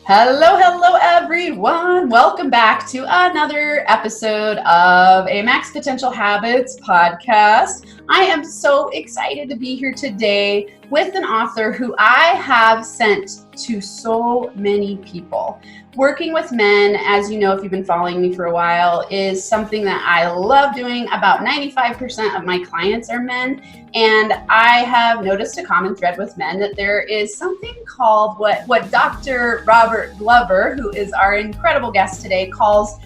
Hello, hello, everyone. Welcome back to another episode of a Max Potential Habits podcast. I am so excited to be here today with an author who I have sent to so many people. Working with men, as you know, if you've been following me for a while, is something that I love doing. About 95% of my clients are men. And I have noticed a common thread with men that there is something called what Dr. Robert Glover, who is our incredible guest today, calls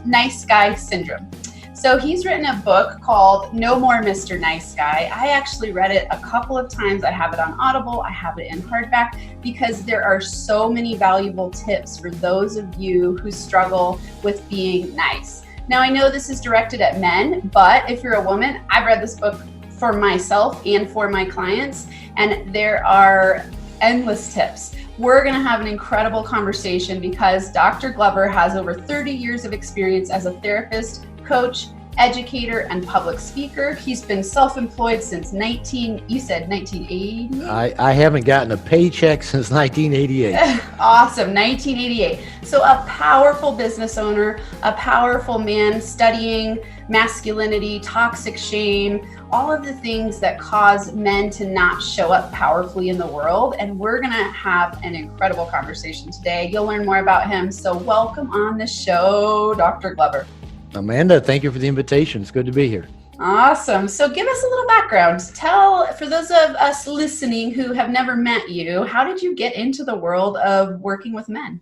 nice guy syndrome. So he's written a book called No More Mr. Nice Guy. I actually read it a couple of times. I have it on Audible. I have it in hardback because there are so many valuable tips for those of you who struggle with being nice. Now, I know this is directed at men, but if you're a woman, I've read this book for myself and for my clients, and there are endless tips. We're going to have an incredible conversation because Dr. Glover has over 30 years of experience as a therapist, coach, educator, and public speaker. He's been self-employed since 1980? I haven't gotten a paycheck since 1988. Awesome, 1988. So a powerful business owner, a powerful man studying masculinity, toxic shame, all of the things that cause men to not show up powerfully in the world. And we're going to have an incredible conversation today. You'll learn more about him. So welcome on the show, Dr. Glover. Amanda, thank you for the invitation. It's good to be here. Awesome. So give us a little background. Tell, for those of us listening who have never met you, how did you get into the world of working with men?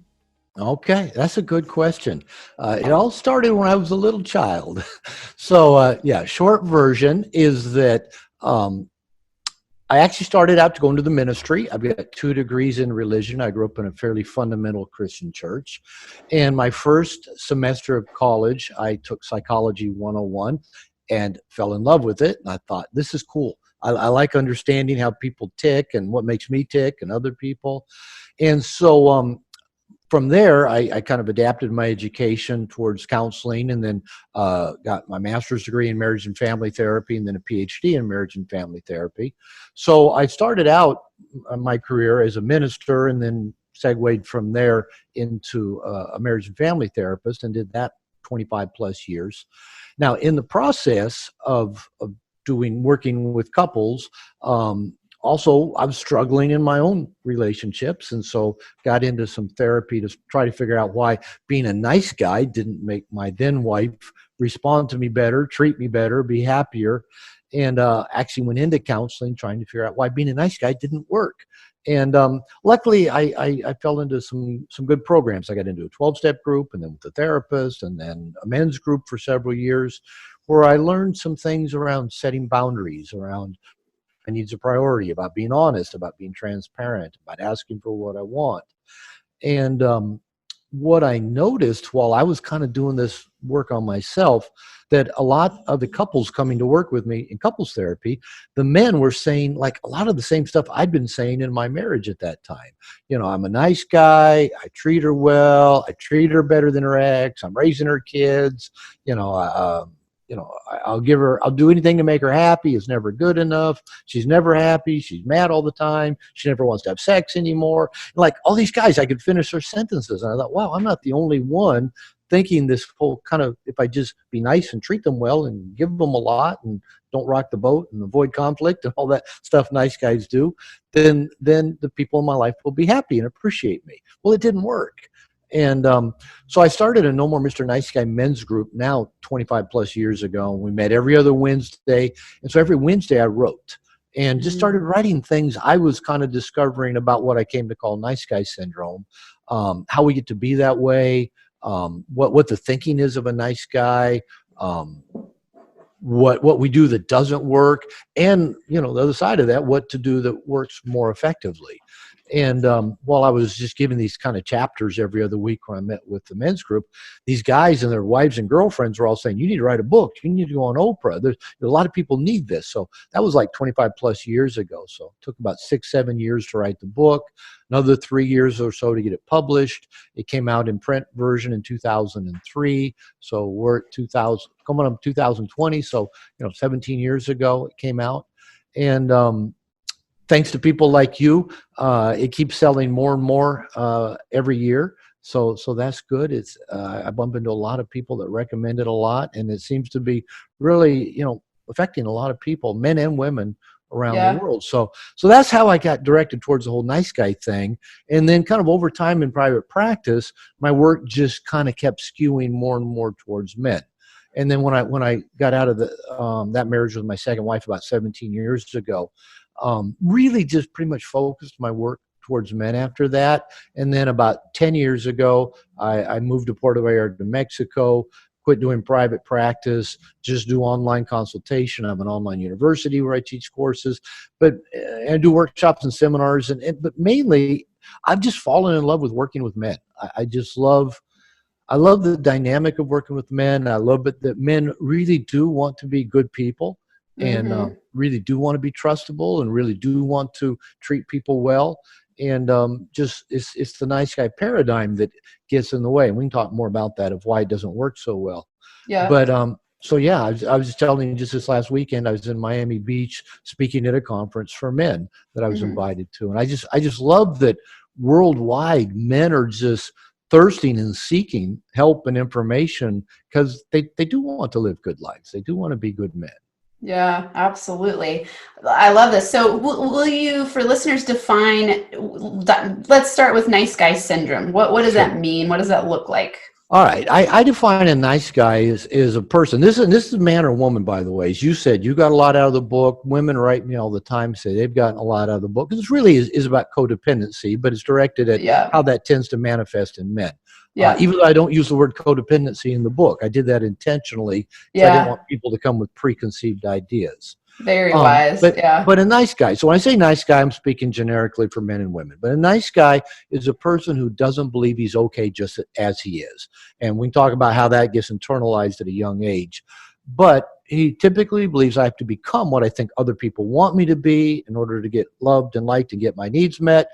Okay, that's a good question. It all started when I was a little child. So, short version is that I actually started out to go into the ministry. I've got 2 degrees in religion. I grew up in a fairly fundamental Christian church. And my first semester of college, I took Psychology 101 and fell in love with it. And I thought, this is cool. I like understanding how people tick and what makes me tick and other people. And so from there, I kind of adapted my education towards counseling and then got my master's degree in marriage and family therapy and then a PhD in marriage and family therapy. So I started out my career as a minister and then segued from there into a marriage and family therapist and did that 25 plus years. Now, in the process of working with couples, also, I was struggling in my own relationships, and so got into some therapy to try to figure out why being a nice guy didn't make my then wife respond to me better, treat me better, be happier, and actually went into counseling trying to figure out why being a nice guy didn't work. And luckily, I fell into some good programs. I got into a 12-step group, and then with a therapist, and then a men's group for several years, where I learned some things around setting boundaries, around my needs a priority, about being honest, about being transparent, about asking for what I want. And what I noticed while I was kind of doing this work on myself, that a lot of the couples coming to work with me in couples therapy, the men were saying like a lot of the same stuff I'd been saying in my marriage at that time. You know, I'm a nice guy. I treat her well. I treat her better than her ex. I'm raising her kids. I'll do anything to make her happy. It's never good enough. She's never happy. She's mad all the time. She never wants to have sex anymore. Like all these guys, I could finish their sentences. And I thought, wow, I'm not the only one thinking this whole kind of, if I just be nice and treat them well and give them a lot and don't rock the boat and avoid conflict and all that stuff nice guys do, then the people in my life will be happy and appreciate me. Well, it didn't work. And so I started a No More Mr. Nice Guy men's group now 25 plus years ago. We met every other Wednesday. And so every Wednesday I wrote and just started writing things I was kind of discovering about what I came to call nice guy syndrome, how we get to be that way, what the thinking is of a nice guy, what we do that doesn't work, and, the other side of that, what to do that works more effectively. And while I was just giving these kind of chapters every other week when I met with the men's group, these guys and their wives and girlfriends were all saying, you need to write a book. You need to go on Oprah. There's a lot of people need this. So that was like 25 plus years ago. So it took about 6-7 years to write the book, another 3 years or so to get it published. It came out in print version in 2003. So we're at 2000, coming up 2020. So, 17 years ago it came out. And thanks to people like you, it keeps selling more and more every year. So that's good. It's I bump into a lot of people that recommend it a lot, and it seems to be really, affecting a lot of people, men and women around the Yeah. world. So that's how I got directed towards the whole nice guy thing. And then kind of over time in private practice, my work just kind of kept skewing more and more towards men. And then when I got out of that marriage with my second wife about 17 years ago, really just pretty much focused my work towards men after that. And then about 10 years ago, I moved to Puerto Vallarta, Mexico, quit doing private practice, just do online consultation. I have an online university where I teach courses, but I do workshops and seminars. But mainly, I've just fallen in love with working with men. I just love I love the dynamic of working with men. I love it that men really do want to be good people and Mm-hmm. really do want to be trustable and really do want to treat people well. And just it's the nice guy paradigm that gets in the way. And we can talk more about that of why it doesn't work so well. Yeah. But so yeah, I was just telling you just this last weekend, I was in Miami Beach speaking at a conference for men that I was Mm-hmm. invited to, and I just love that worldwide men are just thirsting and seeking help and information because they do want to live good lives. They do want to be good men. Yeah, absolutely. I love this. So, will you, for listeners, define that? Let's start with nice guy syndrome. What does Sure. that mean? What does that look like? All right. I define a nice guy as a person. This is man or woman, by the way. As you said, you got a lot out of the book. Women write me all the time, say they've gotten a lot out of the book. Because it really is about codependency, but it's directed at Yeah. how that tends to manifest in men. Yeah. Even though I don't use the word codependency in the book, I did that intentionally because I didn't want Yeah. people to come with preconceived ideas. Very Um, wise. but Yeah. but a nice guy. So when I say nice guy, I'm speaking generically for men and women. But a nice guy is a person who doesn't believe he's okay just as he is. And we can talk about how that gets internalized at a young age. But he typically believes I have to become what I think other people want me to be in order to get loved and liked and get my needs met.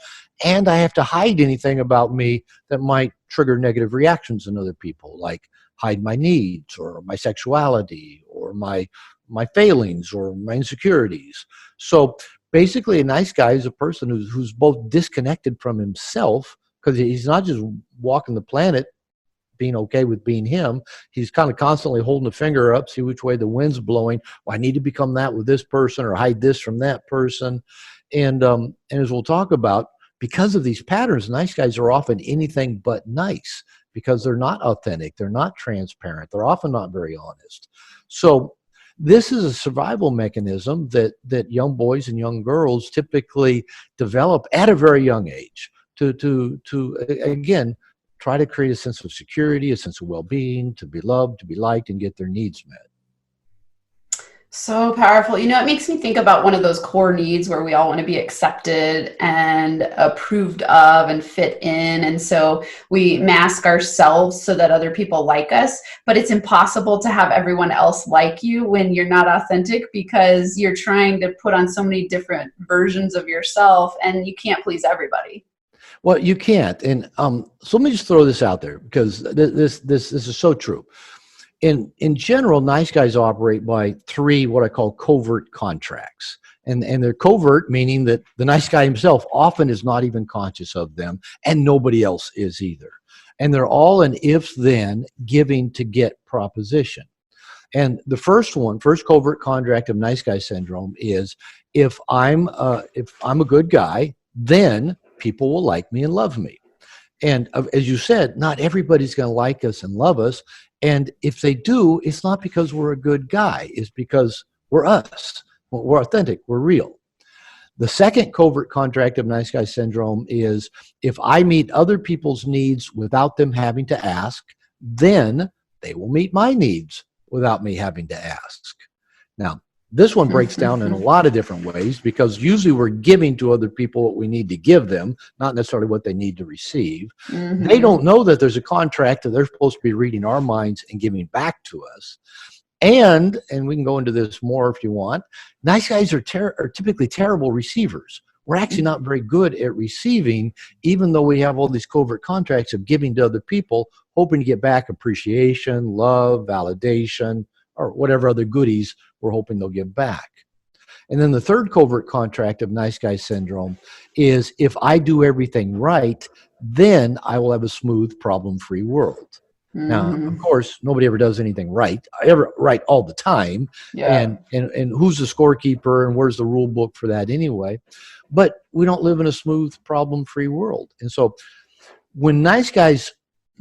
And I have to hide anything about me that might trigger negative reactions in other people, like hide my needs or my sexuality or my failings or my insecurities. So basically, a nice guy is a person who's both disconnected from himself because he's not just walking the planet being okay with being him. He's kind of constantly holding a finger up, see which way the wind's blowing. Well, I need to become that with this person or hide this from that person. And as we'll talk about, because of these patterns, nice guys are often anything but nice because they're not authentic, they're not transparent, they're often not very honest. So this is a survival mechanism that young boys and young girls typically develop at a very young age to again try to create a sense of security, a sense of well-being, to be loved, to be liked, and get their needs met. So powerful. It makes me think about one of those core needs where we all want to be accepted and approved of and fit in. And so we mask ourselves so that other people like us. But it's impossible to have everyone else like you when you're not authentic because you're trying to put on so many different versions of yourself and you can't please everybody. Well, you can't. And so let me just throw this out there because this is so true. In general, nice guys operate by three what I call covert contracts. And they're covert, meaning that the nice guy himself often is not even conscious of them, and nobody else is either. And they're all an if-then giving to get proposition. And the first covert contract of nice guy syndrome is if I'm a good guy, then people will like me and love me. And as you said, not everybody's going to like us and love us. And if they do, it's not because we're a good guy. It's because we're us. We're authentic. We're real. The second covert contract of nice guy syndrome is if I meet other people's needs without them having to ask, then they will meet my needs without me having to ask. Now, this one breaks down in a lot of different ways because usually we're giving to other people what we need to give them, not necessarily what they need to receive. They Mm-hmm. don't know that there's a contract that they're supposed to be reading our minds and giving back to us. And we can go into this more if you want, nice guys are typically terrible receivers. We're actually not very good at receiving, even though we have all these covert contracts of giving to other people, hoping to get back appreciation, love, validation, or whatever other goodies we're hoping they'll give back. And then the third covert contract of nice guy syndrome is if I do everything right, then I will have a smooth, problem-free world. Now, of Hmm. course, nobody ever does anything right, ever right all the time. Yeah. And who's the scorekeeper and where's the rule book for that anyway? But we don't live in a smooth, problem-free world. And so when nice guys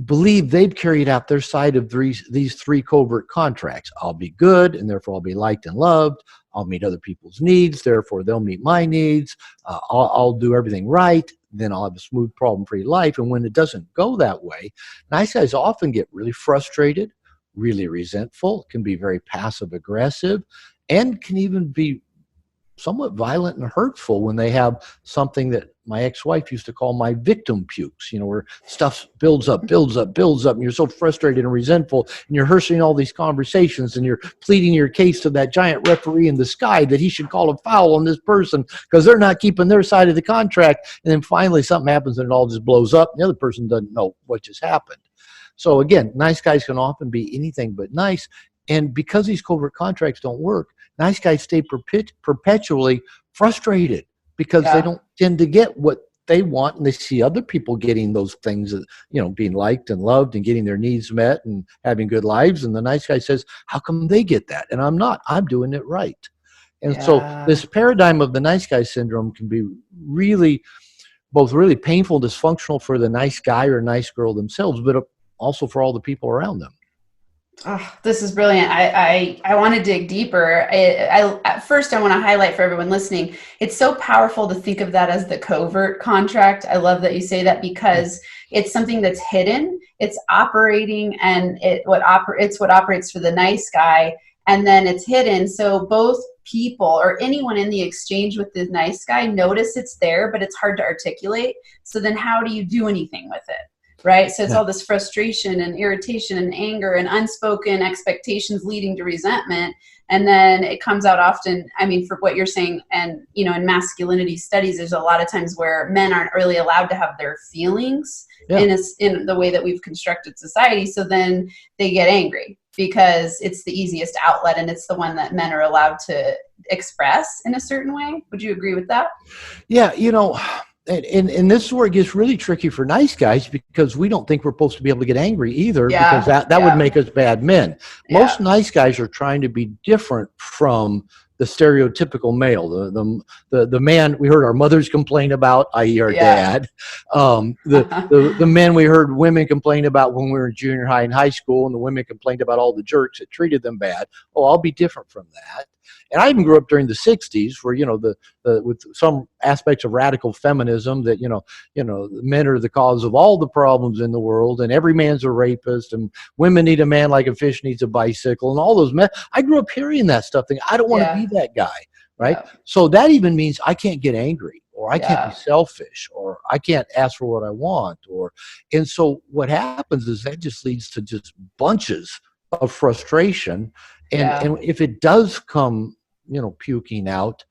believe they've carried out their side of these three covert contracts, I'll be good and therefore I'll be liked and loved. I'll meet other people's needs, therefore they'll meet my needs. I'll do everything right, then I'll have a smooth, problem-free life. And when it doesn't go that way, nice guys often get really frustrated, really resentful, can be very passive aggressive, and can even be somewhat violent and hurtful when they have something that my ex-wife used to call my victim pukes, where stuff builds up, and you're so frustrated and resentful, and you're rehearsing all these conversations, and you're pleading your case to that giant referee in the sky that he should call a foul on this person because they're not keeping their side of the contract. And then finally something happens and it all just blows up, and the other person doesn't know what just happened. So again, nice guys can often be anything but nice. And because these covert contracts don't work, nice guys stay perpetually frustrated because they Yeah. don't tend to get what they want, and they see other people getting those things, being liked and loved and getting their needs met and having good lives. And the nice guy says, how come they get that? And I'm not, I'm doing it right. And so Yeah. this paradigm of the nice guy syndrome can be really, both really painful, dysfunctional for the nice guy or nice girl themselves, but also for all the people around them. Oh, this is brilliant. I want to dig deeper. At first, I want to highlight for everyone listening, it's so powerful to think of that as the covert contract. I love that you say that because it's something that's hidden. It's operating, and it's what operates for the nice guy, and then it's hidden. So both people or anyone in the exchange with the nice guy notice it's there, but it's hard to articulate. So then how do you do anything with it? Right. So it's Yeah. all this frustration and irritation and anger and unspoken expectations leading to resentment. And then it comes out often, I mean, for what you're saying, and, in masculinity studies, there's a lot of times where men aren't really allowed to have their feelings Yeah. in the way that we've constructed society. So then they get angry because it's the easiest outlet and it's the one that men are allowed to express in a certain way. Would you agree with that? Yeah. And this is where it gets really tricky for nice guys because we don't think we're supposed to be able to get angry either, because Yeah. that would make us bad men. Most Yeah. nice guys are trying to be different from the stereotypical male, the man we heard our mothers complain about, i.e. our Yeah. dad, the men we heard women complain about when we were in junior high and high school, and the women complained about all the jerks that treated them bad. Oh, I'll be different from that. And I even grew up during the 60s where, with some aspects of radical feminism that, men are the cause of all the problems in the world, and every man's a rapist, and women need a man like a fish needs a bicycle, and all those men. I grew up hearing that stuff, thinking, I don't want to Yeah. be that guy, right? Yeah. So that even means I can't get angry, or I can't be Yeah. selfish, or I can't ask for what I want, and so what happens is that just leads to just bunches of frustration. And Yeah. if it does come, puking out,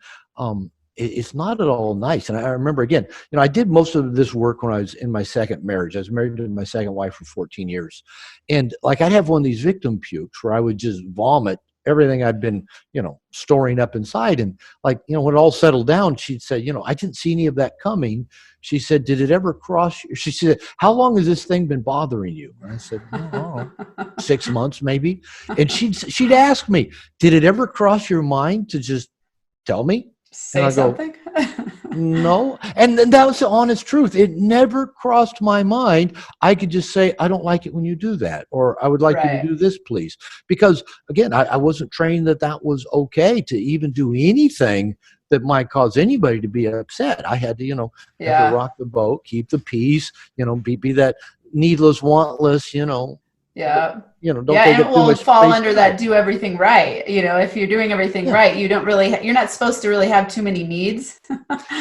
it's not at all nice. And I remember, again, I did most of this work when I was in my second marriage. I was married to my second wife for 14 years. And like, I'd have one of these victim pukes where I would just vomit everything I'd been, storing up inside. And like, when it all settled down, she'd say, I didn't see any of that coming. She said, did it ever cross you? She said, how long has this thing been bothering you? And I said, I don't know, 6 months maybe. And she'd ask me, did it ever cross your mind to just tell me? And Say I go, something. no. And then that was the honest truth. It never crossed my mind. I could just say, I don't like it when you do that, or I would like you to Right. do this, please. Because again, I wasn't trained that was okay to even do anything that might cause anybody to be upset. I had to, never Yeah. rock the boat, keep the peace, be that needless, wantless, but, Yeah. don't Yeah, take and it up too will much fall space under guy. that do everything right. If you're doing everything Yeah. right, you're not supposed to really have too many needs.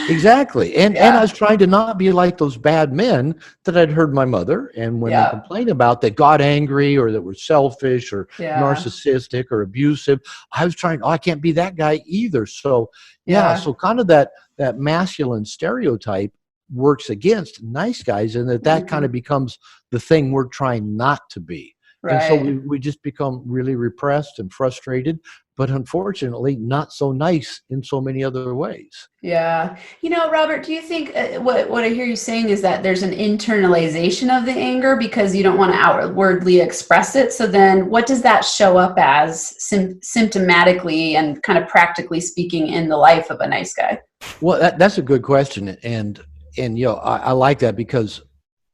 Exactly. And I was Yeah. trying to not be like those bad men that I'd heard my mother and women Yeah. complain about, that got angry or that were selfish or Yeah. narcissistic or abusive. I was trying, I can't be that guy either. So yeah, Yeah. so kind of that masculine stereotype works against nice guys, and that kind Hmm. of becomes the thing we're trying not to be. And so Right. we just become really repressed and frustrated, but unfortunately not so nice in so many other ways. Yeah. Robert, do you think what I hear you saying is that there's an internalization of the anger because you don't want to outwardly express it? So then what does that show up as symptomatically and kind of practically speaking in the life of a nice guy? Well, that's a good question. And I like that because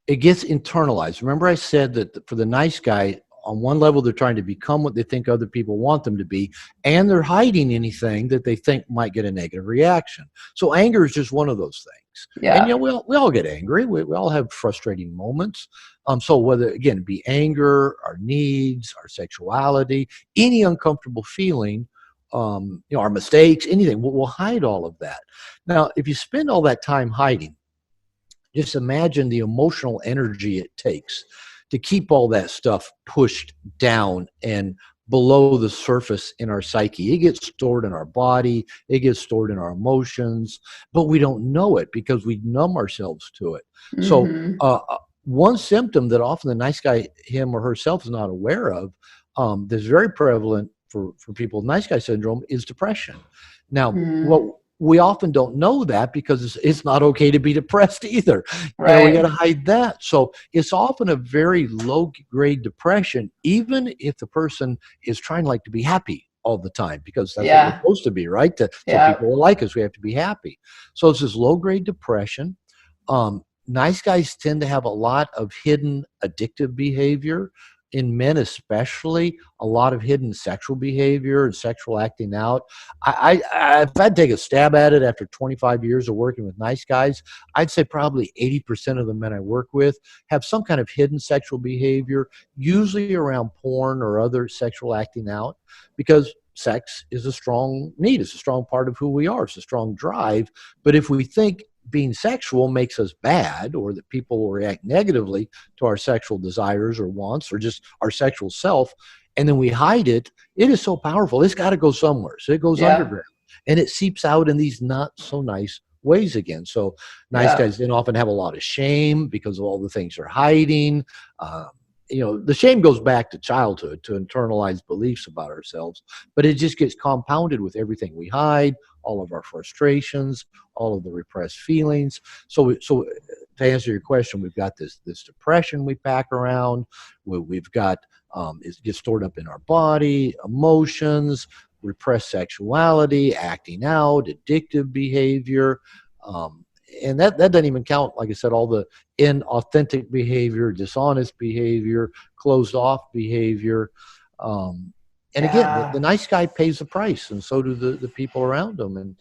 it gets internalized. Remember I said that for the nice guy, on one level, they're trying to become what they think other people want them to be, and they're hiding anything that they think might get a negative reaction. So anger is just one of those things. And Yeah. we all get angry. We all have frustrating moments. So whether again it be anger, our needs, our sexuality, any uncomfortable feeling, our mistakes, anything, we'll hide all of that. Now, if you spend all that time hiding, just imagine the emotional energy it takes to keep all that stuff pushed down and below the surface in our psyche. It gets stored in our body, it gets stored in our emotions, but we don't know it because we numb ourselves to it. So, Mm-hmm. one symptom that often the nice guy, him or herself, is not aware of, that's very prevalent for people with nice guy syndrome is depression. Now, Mm-hmm. what we often don't know that because it's not okay to be depressed either. We got Right. to hide that. So it's often a very low grade depression, even if the person is trying like to be happy all the time, because that's what we're Yeah. supposed to be, right? So Yeah. people will like us, we have to be happy. So it's this low grade depression. Nice guys tend to have a lot of hidden addictive behavior. In men, especially, a lot of hidden sexual behavior and sexual acting out. If I'd take a stab at it after 25 years of working with nice guys, I'd say probably 80% of the men I work with have some kind of hidden sexual behavior, usually around porn or other sexual acting out, because sex is a strong need. It's a strong part of who we are. It's a strong drive. But if we think being sexual makes us bad, or that people will react negatively to our sexual desires or wants, or just our sexual self, and then we hide it, it is so powerful. It's got to go somewhere. So it goes Yeah. underground and it seeps out in these not so nice ways again. So nice Yeah. guys then often have a lot of shame because of all the things they're hiding. The shame goes back to childhood, to internalized beliefs about ourselves, but it just gets compounded with everything we hide, all of our frustrations, all of the repressed feelings. So to answer your question, we've got this depression we pack around. We've got it gets stored up in our body, emotions, repressed sexuality, acting out, addictive behavior. Um, and that doesn't even count, like I said, all the inauthentic behavior, dishonest behavior, closed off behavior. Um, and again, the Yeah. nice guy pays the price, and so do the people around him. And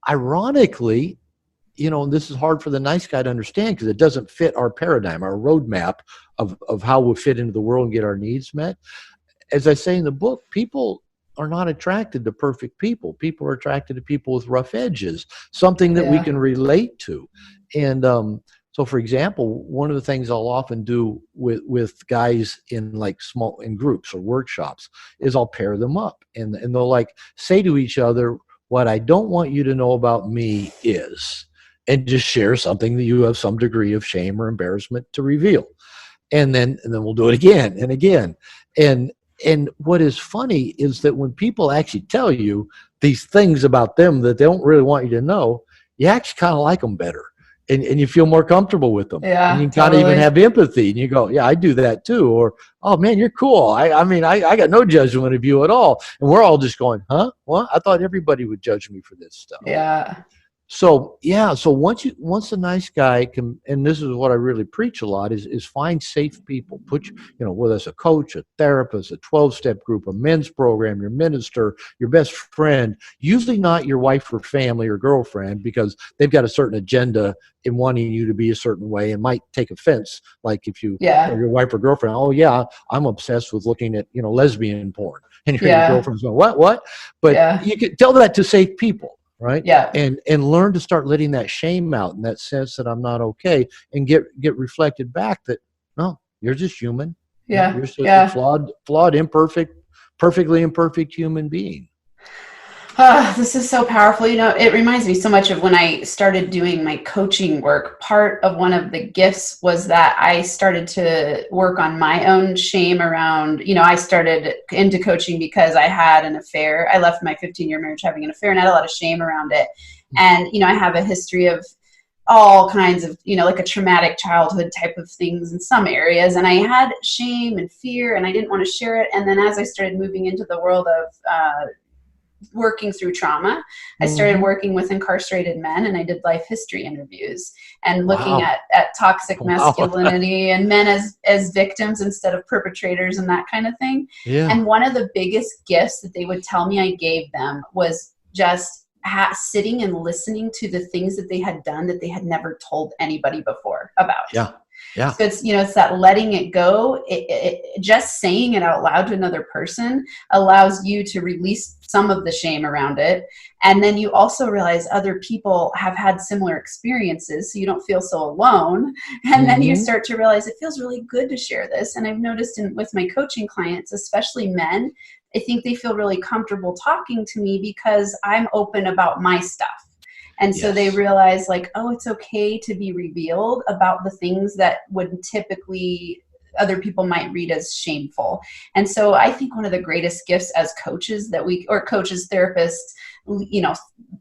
ironically, and this is hard for the nice guy to understand because it doesn't fit our paradigm, our roadmap of how we fit into the world and get our needs met. As I say in the book, people are not attracted to perfect people. People are attracted to people with rough edges, something that we Yeah. can relate to. And so, for example, one of the things I'll often do with guys in like small in groups or workshops is I'll pair them up, and they'll like say to each other, "What I don't want you to know about me is," and just share something that you have some degree of shame or embarrassment to reveal. And then we'll do it again and again. And what is funny is that when people actually tell you these things about them that they don't really want you to know, you actually kind of like them better, and you feel more comfortable with them, and Yeah. you kind of even Totally. have empathy, and you go, yeah, I do that too. Or, oh man, you're cool. I got no judgment of you at all. And we're all just going, huh? What? I thought everybody would judge me for this stuff. Yeah. So yeah, so once a nice guy can, and this is what I really preach a lot, is find safe people. Whether it's a coach, a therapist, a 12-step group, a men's program, your minister, your best friend, usually not your wife or family or girlfriend, because they've got a certain agenda in wanting you to be a certain way and might take offense. Like if you tell Yeah. your wife or girlfriend, oh yeah, I'm obsessed with looking at, lesbian porn. And your Yeah. girlfriend's going, what? But Yeah. you can tell that to safe people, right? Yeah. And learn to start letting that shame out and that sense that I'm not okay, and get reflected back that no, you're just human. You're Yeah. just a Yeah. flawed, imperfect, perfectly imperfect human being. This is so powerful. It reminds me so much of when I started doing my coaching work. Part of one of the gifts was that I started to work on my own shame around, I started into coaching because I had an affair. I left my 15-year marriage having an affair and I had a lot of shame around it. And, I have a history of all kinds of, like a traumatic childhood type of things in some areas. And I had shame and fear and I didn't want to share it. And then as I started moving into the world of, working through trauma, I started Mm-hmm. working with incarcerated men and I did life history interviews and looking Wow. at toxic Wow. masculinity and men as victims instead of perpetrators and that kind of thing. Yeah. And one of the biggest gifts that they would tell me I gave them was just sitting and listening to the things that they had done that they had never told anybody before about. Yeah. Yeah. So it's that letting it go. Just saying it out loud to another person allows you to release some of the shame around it. And then you also realize other people have had similar experiences, so you don't feel so alone. And then you Mm-hmm. start to realize it feels really good to share this. And I've noticed with my coaching clients, especially men, I think they feel really comfortable talking to me because I'm open about my stuff. And so they Yes. realize, like, oh, it's okay to be revealed about the things that would typically other people might read as shameful. And so I think one of the greatest gifts as coaches or coaches, therapists,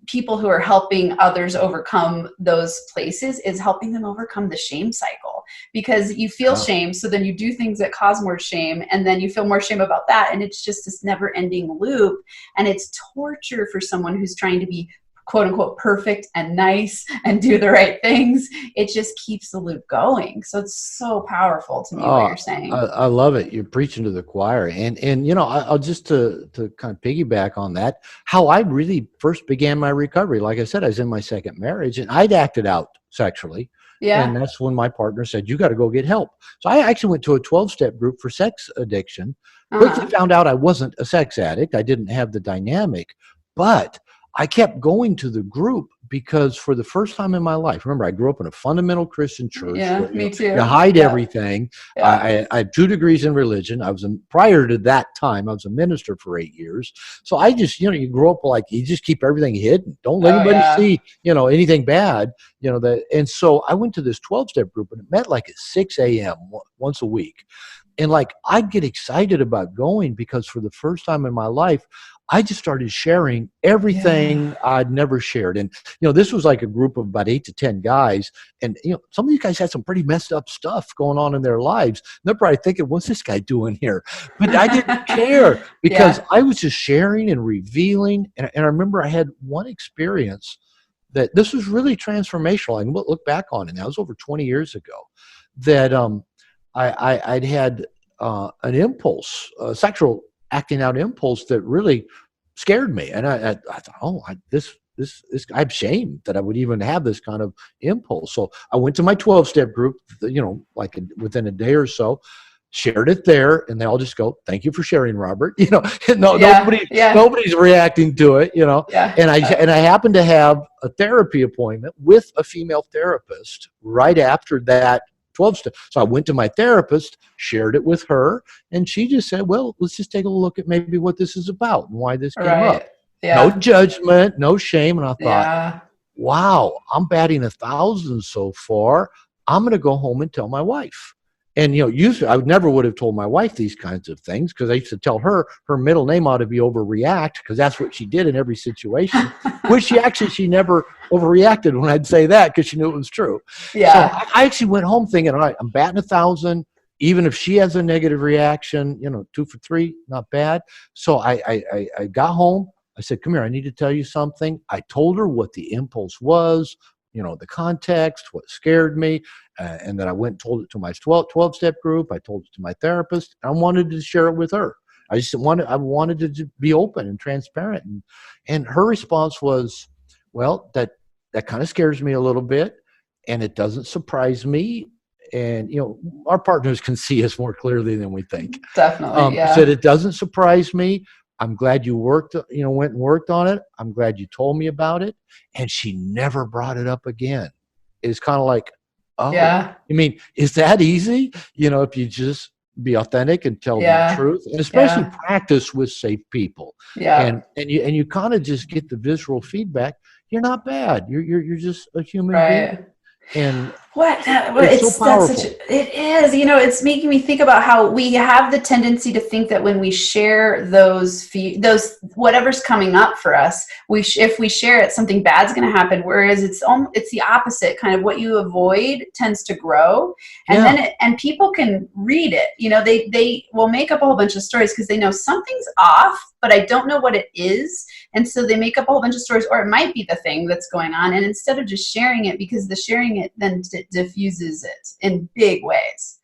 people who are helping others overcome those places is helping them overcome the shame cycle, because you feel Yeah. shame. So then you do things that cause more shame and then you feel more shame about that. And it's just this never ending loop. And it's torture for someone who's trying to be quote unquote perfect and nice and do the right things. It just keeps the loop going. So it's so powerful to me what Oh, you're saying. I love it. You're preaching to the choir, and I'll just to kind of piggyback on that. How I really first began my recovery. Like I said, I was in my second marriage, and I'd acted out sexually, and Yeah. that's when my partner said, "You got to go get help." So I actually went to a 12-step group for sex addiction. Quickly Uh-huh. found out I wasn't a sex addict. I didn't have the dynamic, but I kept going to the group because for the first time in my life, remember, I grew up in a fundamental Christian church Yeah, where me you too. hide Yeah. everything. Yeah. I had 2 degrees in religion. Prior to that time, I was a minister for 8 years. So I just, you grow up like you just keep everything hidden. Don't let Oh anybody yeah. see, anything bad, that. And so I went to this 12-step group and it met like at 6 a.m. once a week. And like I'd get excited about going because for the first time in my life, I just started sharing Yeah. everything I'd never shared. And, this was like a group of about 8 to 10 guys. And, some of these guys had some pretty messed up stuff going on in their lives. And they're probably thinking, what's this guy doing here? But I didn't care because Yeah. I was just sharing and revealing. And I remember I had one experience that this was really transformational. I can look back on it now. It was over 20 years ago that I'd had an impulse, a sexual acting out impulse that really scared me. And I thought, oh, this, I'm ashamed that I would even have this kind of impulse. So I went to my 12-step group, like within a day or so, shared it there, and they all just go, "Thank you for sharing, Robert." No, Yeah. Yeah. nobody's reacting to it. Yeah. And I happened to have a therapy appointment with a female therapist right after that 12 step. So I went to my therapist, shared it with her, and she just said, "Well, let's just take a look at maybe what this is about and why this came up." Right. No Yeah. judgment, no shame. And I thought, Yeah. wow, I'm batting 1,000 so far. I'm going to go home and tell my wife. And usually I would have told my wife these kinds of things because I used to tell her middle name ought to be overreact because that's what she did in every situation. Which she never overreacted when I'd say that because she knew it was true. So Yeah. I actually went home thinking, all right, I'm batting 1,000. Even if she has a negative reaction, 2 for 3, not bad. So I got home. I said, come here, I need to tell you something. I told her what the impulse was, the context, what scared me, and then I went and told it to my 12-step group. I told it to my therapist. I wanted to share it with her. I wanted to be open and transparent. And her response was, well, that kind of scares me a little bit, and it doesn't surprise me. And, our partners can see us more clearly than we think. Definitely. Said, Yeah. it doesn't surprise me. I'm glad you went and worked on it. I'm glad you told me about it. And she never brought it up again. It's kind of like, oh, Yeah. I mean, is that easy? If you just be authentic and tell the Yeah. truth, and especially Yeah. practice with safe people. Yeah. And you kind of just get the visceral feedback. You're not bad. You're just a human being, Right. and What it's so it's that's such powerful. a, it is, it's making me think about how we have the tendency to think that when we share those whatever's coming up for us, if we share it, something bad's going to happen, whereas it's the opposite. Kind of what you avoid tends to grow, and Yeah. and people can read it. They will make up a whole bunch of stories because they know something's off, but I don't know what it is. And so they make up a whole bunch of stories, or it might be the thing that's going on. And instead of just sharing it, because the sharing it then diffuses it in big ways.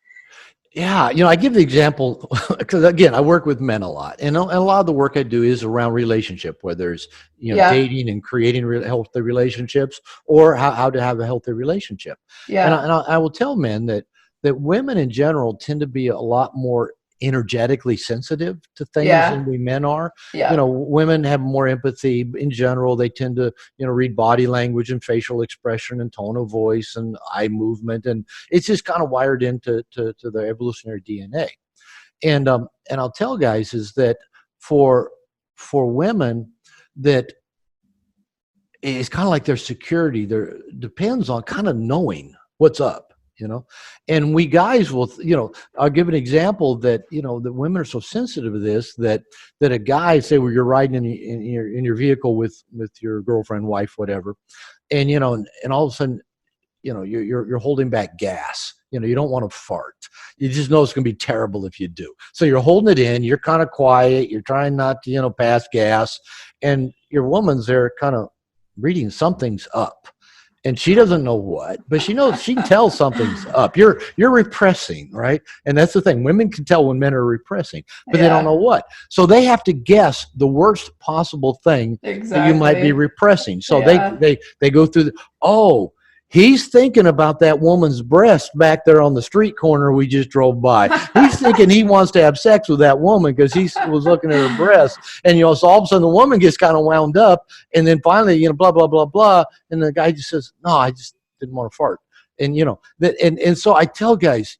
Yeah, I give the example because again, I work with men a lot, and a lot of the work I do is around relationship, whether it's Yeah. dating and creating healthy relationships, or how to have a healthy relationship. And Yeah. I will tell men that women in general tend to be a lot more energetically sensitive to things than Yeah. we men are. Yeah. Women have more empathy in general. They tend to read body language and facial expression and tone of voice and eye movement, and it's just kind of wired into to the evolutionary DNA. And I'll tell guys is that for women, that it's kind of like their security. There depends on kind of knowing what's up. And we guys will, I'll give an example that that women are so sensitive to this that a guy, say, where you're riding in your vehicle with your girlfriend, wife, whatever, and and all of a sudden, you're holding back gas. You don't want to fart. You just know it's going to be terrible if you do. So you're holding it in. You're kind of quiet. You're trying not to, pass gas. And your woman's there kind of reading something's up. And she doesn't know what, but she knows she can tell something's up. You're repressing, right? And that's the thing. Women can tell when men are repressing, but they don't know Yeah. what. So they have to guess the worst possible thing that you might be Exactly. repressing. So they Yeah. they they go through oh, he's thinking about that woman's breast back there on the street corner we just drove by. He's thinking he wants to have sex with that woman because he was looking at her breast. And, so all of a sudden the woman gets kind of wound up. And then finally, blah, blah, blah, blah. And the guy just says, no, I just didn't want to fart. And, and so I tell guys,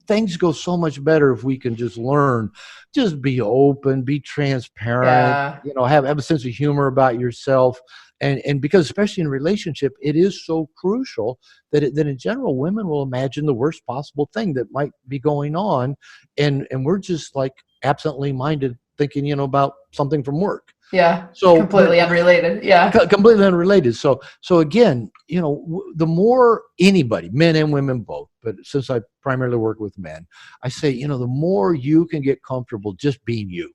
things go so much better if we can just learn, just be open, be transparent, Yeah. have a sense of humor about yourself. And because especially in a relationship, it is so crucial that in general, women will imagine the worst possible thing that might be going on. And we're just like absently minded thinking, about something from work. Yeah. So, but Completely unrelated. Yeah. completely unrelated. So again, the more anybody, men and women both, but since I primarily work with men, I say, the more you can get comfortable just being you,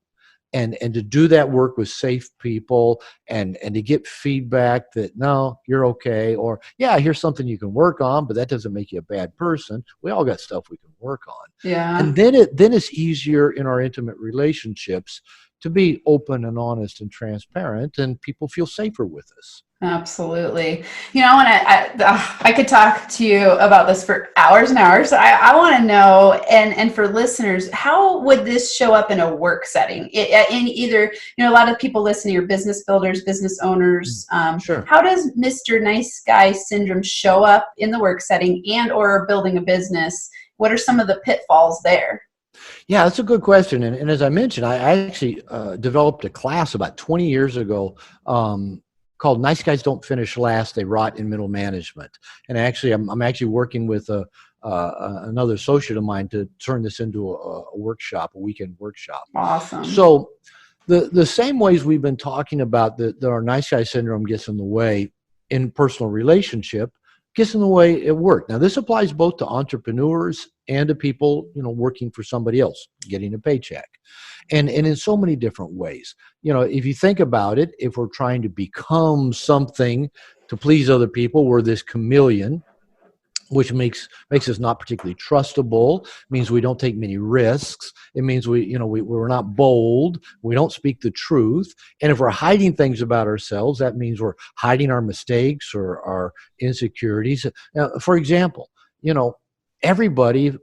and to do that work with safe people, and to get feedback that no, you're okay, or yeah, here's something you can work on, but that doesn't make you a bad person. We all got stuff we can work on. Yeah. And then it's easier in our intimate relationships to be open and honest and transparent, and people feel safer with us. Absolutely. I could talk to you about this for hours and hours. I want to know, and for listeners, how would this show up in a work setting? In either, a lot of people listen to your business builders, business owners. Sure. How does Mr. Nice Guy syndrome show up in the work setting and or building a business? What are some of the pitfalls there? Yeah, that's a good question. And as I mentioned, I actually developed a class about 20 years ago, called "Nice Guys Don't Finish Last; They Rot in Middle Management." And actually, I'm actually working with another associate of mine to turn this into a workshop, a weekend workshop. Awesome. So the same ways we've been talking about that our nice guy syndrome gets in the way in personal relationship, gets in the way at work. Now, this applies both to entrepreneurs and to people, working for somebody else, getting a paycheck. And in so many different ways. If you think about it, if we're trying to become something to please other people, we're this chameleon, which makes us not particularly trustable. Means we don't take many risks. It means we're not bold. We don't speak the truth. And if we're hiding things about ourselves, that means we're hiding our mistakes or our insecurities. Now, for example, everybody,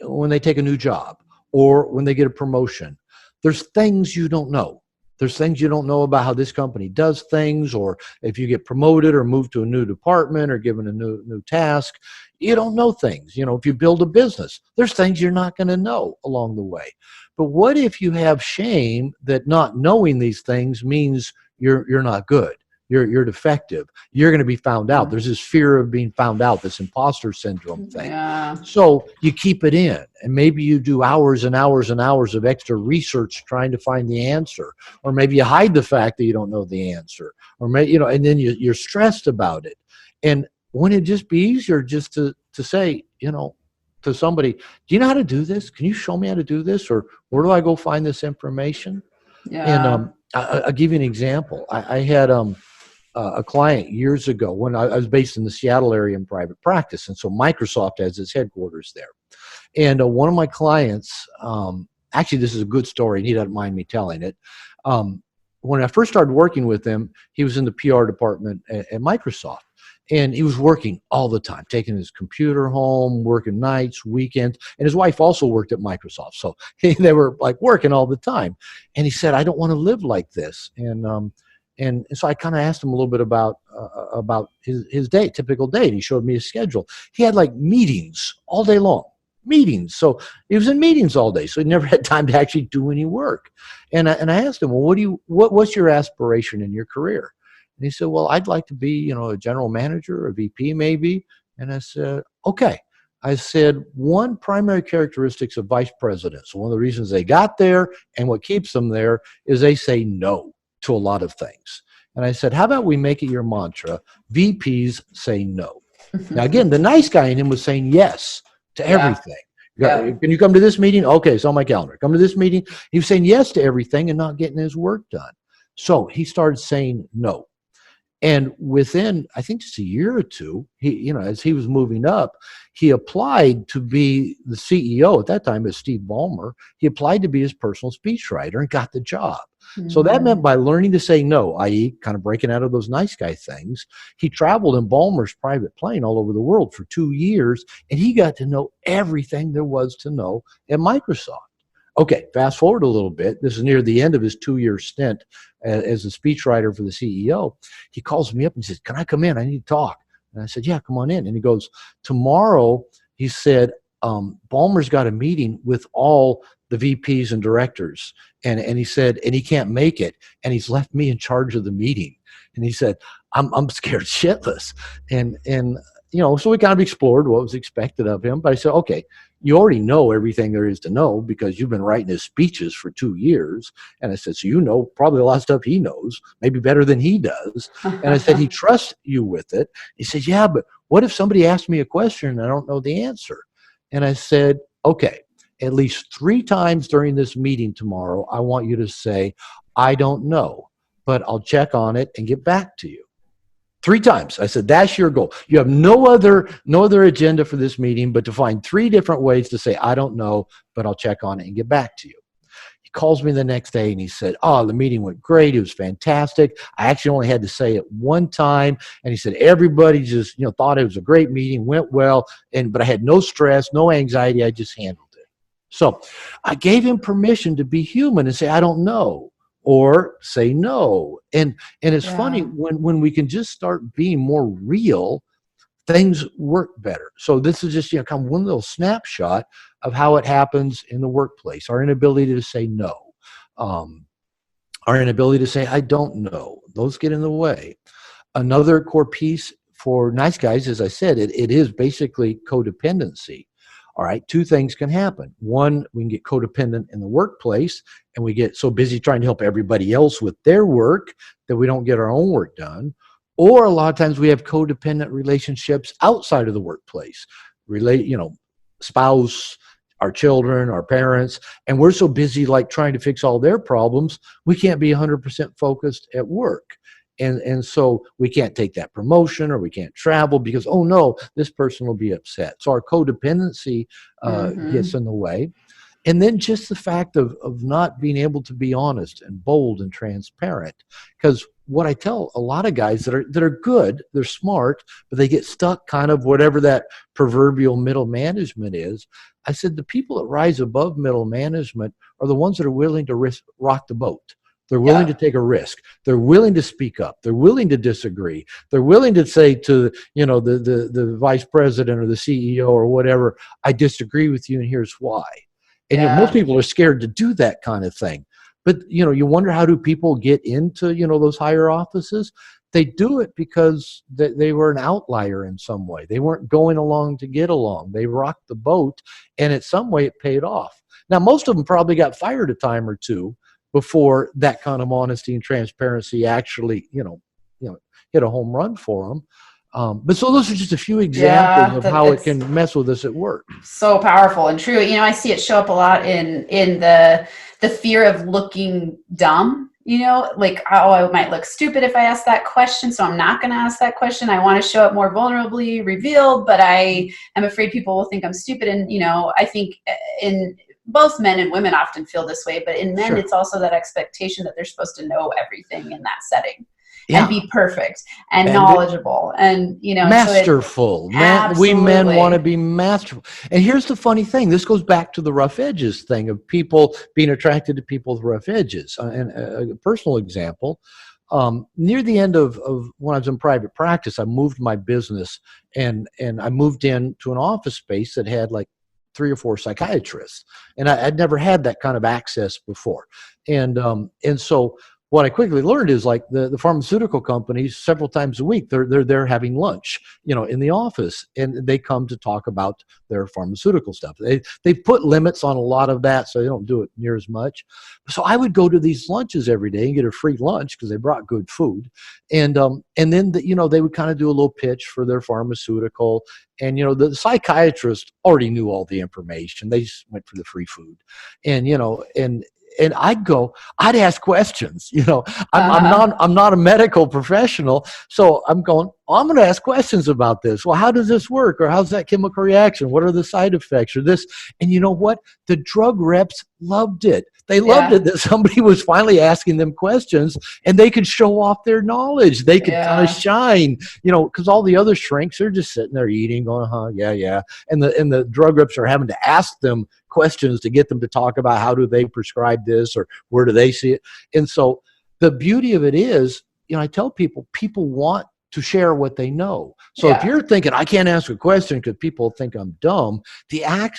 when they take a new job or when they get a promotion, there's things you don't know. There's things you don't know about how this company does things, or if you get promoted or moved to a new department or given a new task, you don't know things. If you build a business, there's things you're not going to know along the way. But what if you have shame that not knowing these things means you're not good? You're defective. You're going to be found out. There's this fear of being found out, this imposter syndrome thing. Yeah. So you keep it in, and maybe you do hours and hours and hours of extra research trying to find the answer, or maybe you hide the fact that you don't know the answer, or maybe and then you're stressed about it. And wouldn't it just be easier just to say, to somebody, do you know how to do this? Can you show me how to do this? Or where do I go find this information? And Yeah. I'll give you an example. I had a client years ago when I was based in the Seattle area in private practice. And so Microsoft has its headquarters there. And one of my clients, actually, this is a good story, and he doesn't mind me telling it. When I first started working with him, he was in the PR department at Microsoft. And he was working all the time, taking his computer home, working nights, weekends. And his wife also worked at Microsoft. So they were like working all the time. And he said, I don't want to live like this. And so I kind of asked him a little bit about his day, typical day. And he showed me his schedule. He had like meetings all day long. Meetings. So he was in meetings all day. So he never had time to actually do any work. And I asked him, well, what's your aspiration in your career? And he said, well, I'd like to be, a general manager, a VP maybe. And I said, okay. I said, one primary characteristics of vice presidents, one of the reasons they got there and what keeps them there is they say no to a lot of things. And I said, how about we make it your mantra? VPs say no. Now, again, the nice guy in him was saying yes to everything. Yeah. Can you come to this meeting? Okay, it's on my calendar. Come to this meeting. He was saying yes to everything and not getting his work done. So he started saying no. And within, I think, just a year or two, he, as he was moving up, he applied to be the CEO at that time, as Steve Ballmer. He applied to be his personal speechwriter and got the job. Mm-hmm. So that meant by learning to say no, i.e., kind of breaking out of those nice guy things, he traveled in Ballmer's private plane all over the world for 2 years, and he got to know everything there was to know at Microsoft. Okay, fast forward a little bit. This is near the end of his 2-year stint as a speechwriter for the CEO. He calls me up and says, can I come in? I need to talk. And I said, yeah, come on in. And he goes, tomorrow, he said, Ballmer's got a meeting with all the VPs and directors. And he said, and he can't make it. And he's left me in charge of the meeting. And he said, I'm scared shitless. And so we kind of explored what was expected of him. But I said, okay, you already know everything there is to know because you've been writing his speeches for 2 years. And I said, so you know probably a lot of stuff he knows, maybe better than he does. And I said, he trusts you with it. He said, yeah, but what if somebody asked me a question and I don't know the answer? And I said, okay, at least 3 times during this meeting tomorrow, I want you to say, I don't know, but I'll check on it and get back to you. 3 times. I said, that's your goal. You have no other agenda for this meeting but to find 3 different ways to say, I don't know, but I'll check on it and get back to you. He calls me the next day and he said, oh, the meeting went great. It was fantastic. I actually only had to say it 1 time. And he said, everybody just, thought it was a great meeting, went well. But I had no stress, no anxiety. I just handled it. So I gave him permission to be human and say, I don't know. Or say no. And it's funny when we can just start being more real, things work better. So this is just kind of one little snapshot of how it happens in the workplace. Our inability to say no, our inability to say I don't know. Those get in the way. Another core piece for nice guys, as I said, it is basically codependency. All right, 2 things can happen. One, we can get codependent in the workplace and we get so busy trying to help everybody else with their work that we don't get our own work done. Or a lot of times we have codependent relationships outside of the workplace, spouse, our children, our parents, and we're so busy like trying to fix all their problems, we can't be 100% focused at work. And so we can't take that promotion or we can't travel because, oh no, this person will be upset. So our codependency gets in the way. And then just the fact of not being able to be honest and bold and transparent. Because what I tell a lot of guys that are good, they're smart, but they get stuck kind of whatever that proverbial middle management is. I said the people that rise above middle management are the ones that are willing to rock the boat. They're willing Yeah. to take a risk. They're willing to speak up. They're willing to disagree. They're willing to say to, the vice president or the CEO or whatever, I disagree with you and here's why. And most Yeah. people are scared to do that kind of thing. But you wonder, how do people get into those higher offices? They do it because they were an outlier in some way. They weren't going along to get along. They rocked the boat, and in some way it paid off. Now, most of them probably got fired a time or two before that kind of honesty and transparency actually, hit a home run for them. But so those are just a few examples Yeah. of how it can mess with us at work. So powerful and true. I see it show up a lot in the fear of looking dumb. Like, oh, I might look stupid if I ask that question, so I'm not going to ask that question. I want to show up more vulnerably revealed, but I am afraid people will think I'm stupid. And I think in both men and women often feel this way, but in men, Sure. it's also that expectation that they're supposed to know everything in that setting and Yeah. be perfect and And knowledgeable, and masterful. We men want to absolutely. be masterful. And here's the funny thing. This goes back to the rough edges thing of people being attracted to people with rough edges. And a personal example, near the end of when I was in private practice, I moved my business and I moved into an office space that had like 3 or 4 psychiatrists. And I'd never had that kind of access before. And so what I quickly learned is, like, the pharmaceutical companies, several times a week, they're there having lunch, in the office, and they come to talk about their pharmaceutical stuff. They put limits on a lot of that, so they don't do it near as much. So I would go to these lunches every day and get a free lunch because they brought good food, and then they would kind of do a little pitch for their pharmaceutical, and the psychiatrist already knew all the information. They just went for the free food, and I'd ask questions. Uh-huh. I'm not a medical professional, so I'm going to ask questions about this. Well, how does this work, or how's that chemical reaction? What are the side effects, or this? And you know what? The drug reps loved it. They loved Yeah. it that somebody was finally asking them questions, and they could show off their knowledge. They could kind of Yeah. shine, because all the other shrinks are just sitting there eating, going, "Huh, yeah, yeah." And the drug reps are having to ask them questions to get them to talk about how do they prescribe this, or where do they see it. And so the beauty of it is, I tell people want to share what they know. So if Yeah. you're thinking, I can't ask a question because people think I'm dumb,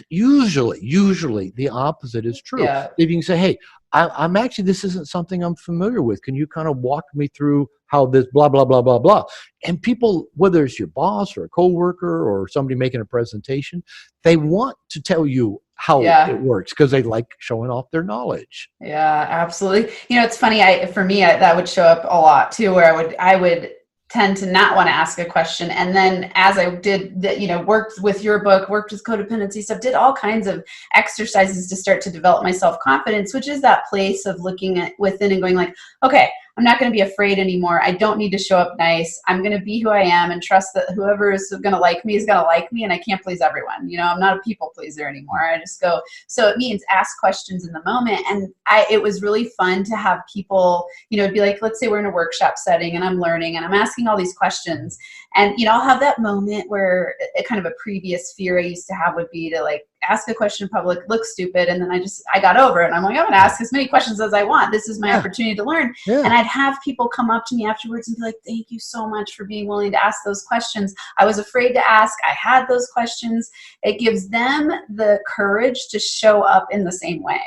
usually the opposite is true. Yeah. If you can say, hey, I'm actually, this isn't something I'm familiar with. Can you kind of walk me through how this blah, blah, blah, blah, blah. And people, whether it's your boss or a coworker or somebody making a presentation, they want to tell you how it Yeah. works because they like showing off their knowledge. Yeah, absolutely. It's funny. For me, that would show up a lot too, where I would tend to not want to ask a question. And then as I did that, worked with your book, worked with codependency stuff, did all kinds of exercises to start to develop my self-confidence, which is that place of looking at within and going like, okay, I'm not going to be afraid anymore. I don't need to show up nice. I'm going to be who I am and trust that whoever is going to like me is going to like me. And I can't please everyone. I'm not a people pleaser anymore. I just go, so it means ask questions in the moment. And it was really fun to have people, it'd be like, let's say we're in a workshop setting and I'm learning and I'm asking all these questions. And, I'll have that moment where a kind of a previous fear I used to have would be to like ask a question in public, look stupid. And then I got over it. And I'm like, I'm going to ask as many questions as I want. This is my opportunity to learn. Yeah. And I'd have people come up to me afterwards and be like, thank you so much for being willing to ask those questions. I was afraid to ask. I had those questions. It gives them the courage to show up in the same way.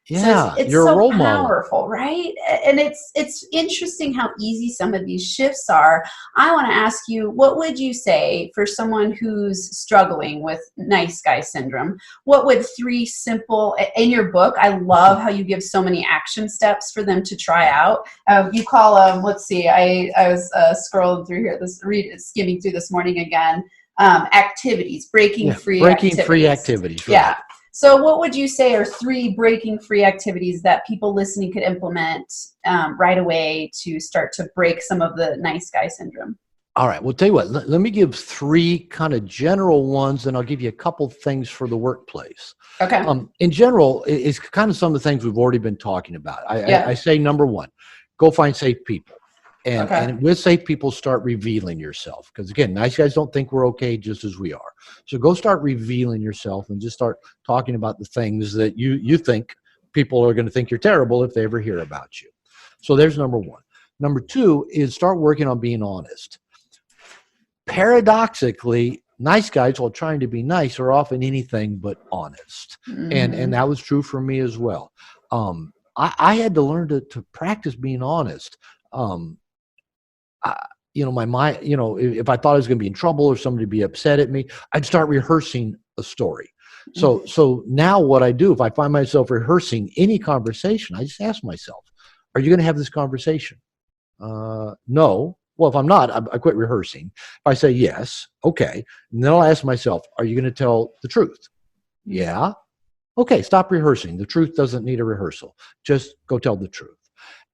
Yeah, So it's you're a so role model. powerful, right? And it's interesting how easy some of these shifts are. I want to ask you, what would you say for someone who's struggling with nice guy syndrome? What would 3 simple, in your book, I love how you give so many action steps for them to try out. You call them, let's see, I was scrolling through here, skimming through this morning again, activities, breaking free Activities, right. Yeah. So what would you say are 3 breaking free activities that people listening could implement right away to start to break some of the nice guy syndrome? All right. Well, tell you what, let me give 3 kind of general ones, and I'll give you a couple things for the workplace. Okay. In general, it's kind of some of the things we've already been talking about. I say, number 1, go find safe people. And with safe people, start revealing yourself. Because again, nice guys don't think we're okay just as we are. So go start revealing yourself and just start talking about the things that you think people are going to think you're terrible if they ever hear about you. So there's number one. Number two is start working on being honest. Paradoxically, nice guys, while trying to be nice, are often anything but honest. And that was true for me as well. I had to learn to practice being honest. My mind, if I thought I was going to be in trouble or somebody would be upset at me, I'd start rehearsing a story. So now what I do, if I find myself rehearsing any conversation, I just ask myself, are you going to have this conversation? No. Well, if I'm not, I quit rehearsing. If I say yes, okay. And then I'll ask myself, are you going to tell the truth? Yeah. Okay, stop rehearsing. The truth doesn't need a rehearsal. Just go tell the truth.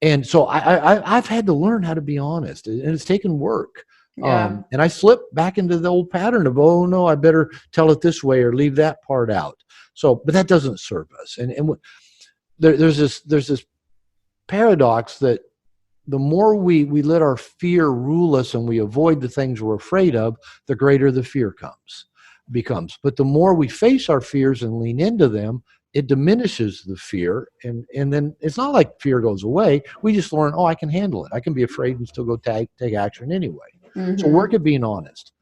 And so I've had to learn how to be honest, and it's taken work. Yeah. And I slipped back into the old pattern of, oh no, I better tell it this way or leave that part out. So, but that doesn't serve us. And there's this paradox that the more we let our fear rule us and we avoid the things we're afraid of, the greater the fear becomes. But the more we face our fears and lean into them, it diminishes the fear. And then it's not like fear goes away. We just learn, I can handle it. I can be afraid and still go take action anyway. So work at being honest.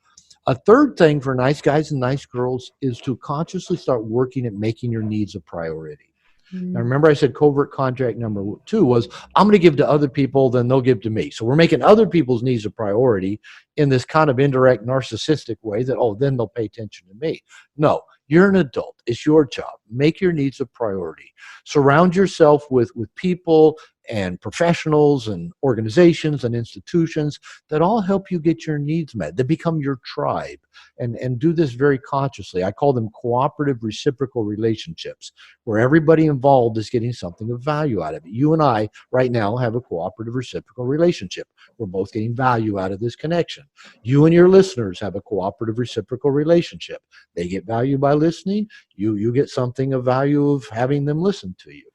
A third thing for nice guys and nice girls is to consciously start working at making your needs a priority. Now, remember I said covert contract number 2 was, I'm going to give to other people, then they'll give to me. So we're making other people's needs a priority in this kind of indirect narcissistic way that, then they'll pay attention to me. No, you're an adult. It's your job. Make your needs a priority. Surround yourself with people and professionals and organizations and institutions that all help you get your needs met, that become your tribe, and do this very consciously. I call them cooperative reciprocal relationships, where everybody involved is getting something of value out of it. You and I right now have a cooperative reciprocal relationship. We're both getting value out of this connection. You and your listeners have a cooperative reciprocal relationship. They get value by listening. You get something of value of having them listen to you.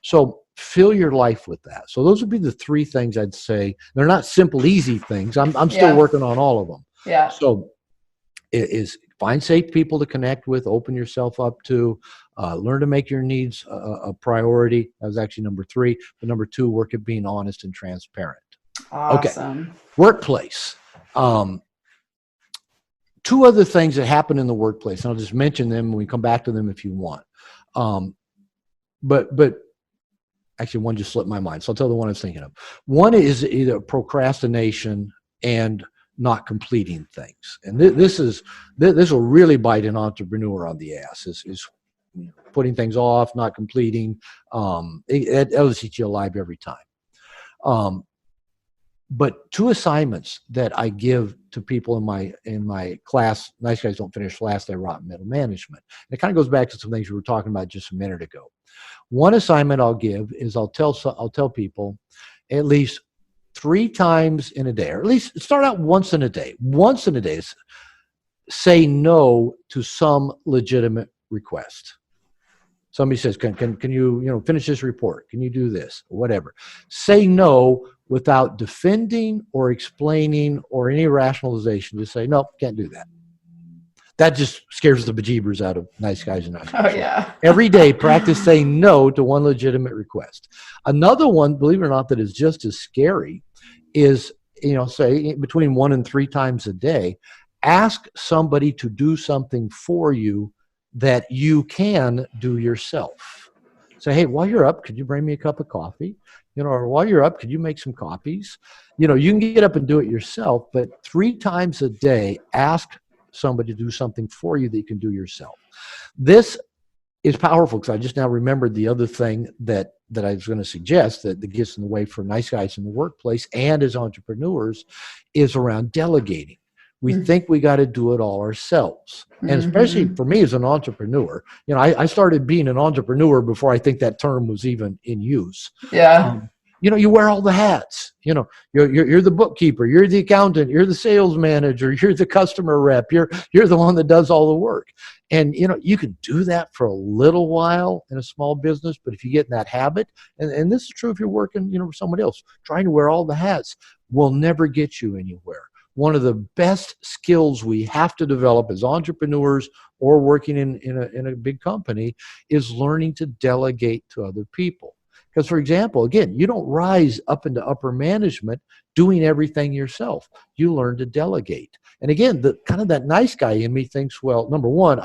So fill your life with that. So those would be the 3 things I'd say. They're not simple, easy things. I'm still working on all of them. Yeah. So it is find safe people to connect with, open yourself up to, learn to make your needs a priority. That was actually number 3. But number 2, work at being honest and transparent. Awesome. Okay. Workplace. 2 other things that happen in the workplace, and I'll just mention them when we come back to them if you want. But actually, one just slipped my mind, so I'll tell the one I was thinking of. One is either procrastination and not completing things, and this will really bite an entrepreneur on the ass. Is putting things off, not completing. It'll eat you alive every time. But 2 assignments that I give to people in my class, Nice Guys Don't Finish Last, They Rot in Middle Management. And it kind of goes back to some things we were talking about just a minute ago. One assignment I'll give is I'll tell people at least 3 times in a day, or at least start out once in a day. Once in a day, say no to some legitimate request. Somebody says, can you finish this report? Can you do this? Whatever. Say no without defending or explaining or any rationalization. Just say, no, can't do that. That just scares the bejeebers out of nice guys and nice girls. Oh, yeah. Every day, practice saying no to one legitimate request. Another one, believe it or not, that is just as scary is, say between 1 and 3 times a day, ask somebody to do something for you that you can do yourself. Say, hey, while you're up, could you bring me a cup of coffee? Or while you're up, could you make some copies? You can get up and do it yourself, but 3 times a day, ask somebody to do something for you that you can do yourself. This is powerful because I just now remembered the other thing that I was going to suggest that gets in the way for nice guys in the workplace and as entrepreneurs is around delegating. We think we got to do it all ourselves. And especially for me as an entrepreneur, I started being an entrepreneur before I think that term was even in use. Yeah. You wear all the hats. You're the bookkeeper, you're the accountant, you're the sales manager, you're the customer rep, you're the one that does all the work. And you can do that for a little while in a small business, but if you get in that habit, and this is true if you're working, for somebody else, trying to wear all the hats will never get you anywhere. One of the best skills we have to develop as entrepreneurs or working in a big company is learning to delegate to other people. Because, for example, again, you don't rise up into upper management doing everything yourself. You learn to delegate. And again, the kind of that nice guy in me thinks, well, number one,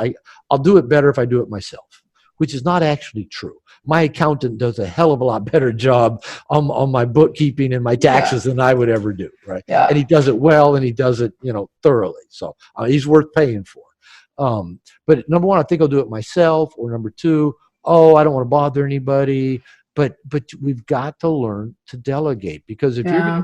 I'll do it better if I do it myself, which is not actually true. My accountant does a hell of a lot better job on my bookkeeping and my taxes than I would ever do, right? And he does it well, and he does it, thoroughly. So he's worth paying for. But number one, I think I'll do it myself. Or number two, I don't want to bother anybody. But we've got to learn to delegate, because if you're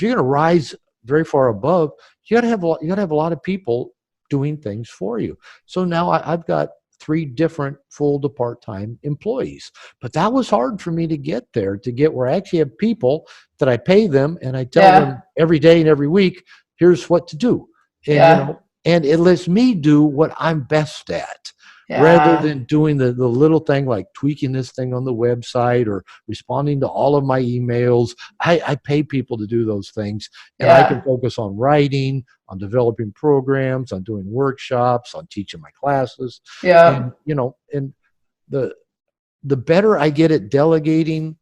going to rise very far above, you got to have a lot of people doing things for you. So now I've got 3 different full to part-time employees, but that was hard for me to get there, to get where I actually have people that I pay them, and I tell them every day and every week, here's what to do. And and it lets me do what I'm best at. Rather than doing the little thing like tweaking this thing on the website or responding to all of my emails. I pay people to do those things, and I can focus on writing, on developing programs, on doing workshops, on teaching my classes. And, and the better I get at delegating,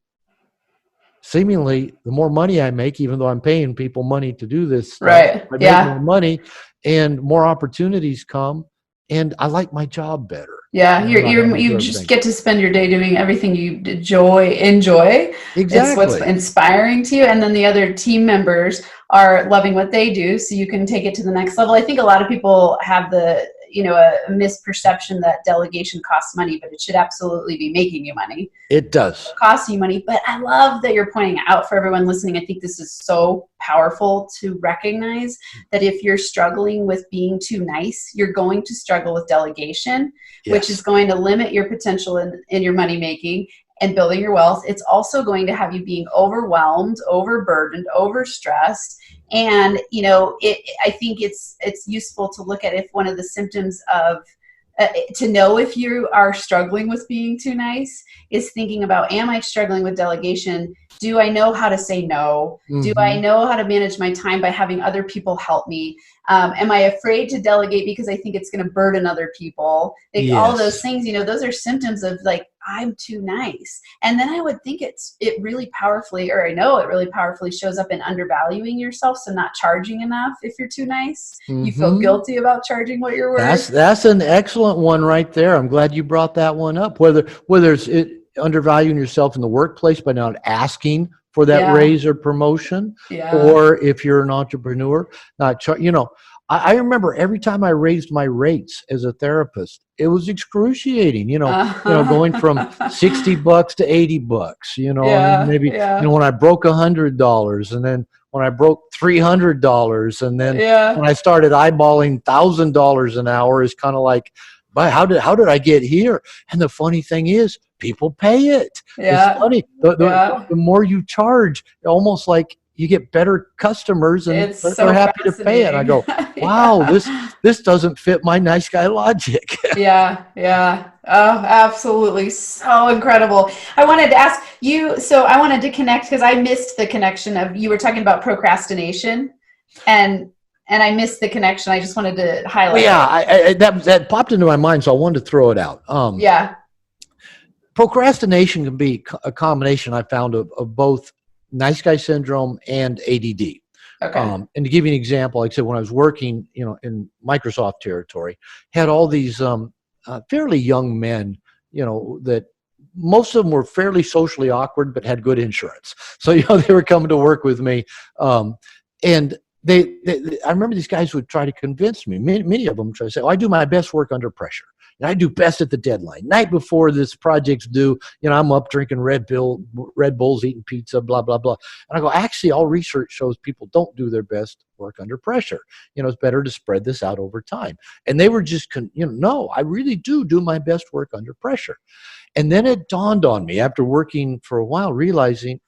seemingly the more money I make, even though I'm paying people money to do this stuff. Right. I make more money, and more opportunities come. And I like my job better. Yeah, you just get to spend your day doing everything you enjoy. Exactly. It's what's inspiring to you. And then the other team members are loving what they do, so you can take it to the next level. I think a lot of people have a misperception that delegation costs money, but it should absolutely be making you money. It does. It costs you money. But I love that you're pointing out for everyone listening. I think this is so powerful to recognize that if you're struggling with being too nice, you're going to struggle with delegation, which is going to limit your potential in your money making and building your wealth. It's also going to have you being overwhelmed, overburdened, overstressed. And, I think it's useful to look at if one of the symptoms of, to know if you are struggling with being too nice is thinking about, am I struggling with delegation? Do I know how to say no? Mm-hmm. Do I know how to manage my time by having other people help me? Am I afraid to delegate because I think it's going to burden other people? All of those things, those are symptoms of like, I'm too nice. And then I would think it really powerfully, or I know it really powerfully shows up in undervaluing yourself. So not charging enough if you're too nice. Mm-hmm. You feel guilty about charging what you're worth. That's an excellent one right there. I'm glad you brought that one up. Whether it's undervaluing yourself in the workplace by not asking for that raise or promotion, or if you're an entrepreneur, I remember every time I raised my rates as a therapist, it was excruciating, going from $60 to $80, and maybe, when I broke $100, and then when I broke $300, and then when I started eyeballing $1,000 an hour, is kind of like, but how did I get here? And the funny thing is, people pay it. It's funny. The more you charge, almost like you get better customers, and they're happy to pay it. I go, wow, this doesn't fit my nice guy logic. Yeah. Oh, absolutely. So incredible. I wanted to ask you, so I wanted to connect because I missed the connection of, you were talking about procrastination, and I missed the connection. I just wanted to highlight. Well, that popped into my mind, so I wanted to throw it out. Procrastination can be a combination, I found, of both nice guy syndrome and ADD. Okay. And to give you an example, like I said, when I was working, in Microsoft territory, had all these fairly young men, that most of them were fairly socially awkward, but had good insurance. So, they were coming to work with me. And I remember these guys would try to convince me, many of them try to say, I do my best work under pressure. I do best at the deadline. Night before this project's due, I'm up drinking Red Bulls, eating pizza, blah, blah, blah. And I go, actually, all research shows people don't do their best work under pressure. It's better to spread this out over time. And they were just, no, I really do my best work under pressure. And then it dawned on me after working for a while, realizing,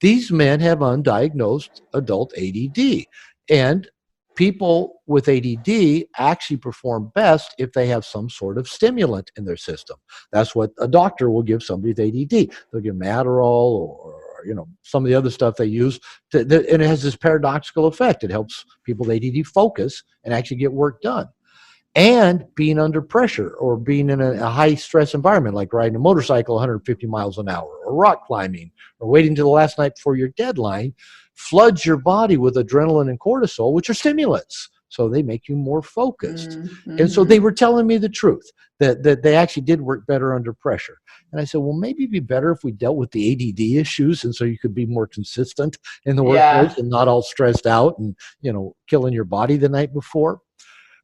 these men have undiagnosed adult ADD. And people with ADD actually perform best if they have some sort of stimulant in their system. That's what a doctor will give somebody with ADD. They'll give them Adderall or some of the other stuff they use. And it has this paradoxical effect. It helps people with ADD focus and actually get work done. and being under pressure or being in a high stress environment, like riding a motorcycle 150 miles an hour or rock climbing or waiting till the last night before your deadline, floods your body with adrenaline and cortisol, which are stimulants. So they make you more focused. And so they were telling me the truth, that they actually did work better under pressure. And I said, well, maybe it'd be better if we dealt with the ADD issues, and so you could be more consistent in the workplace and not all stressed out and, killing your body the night before.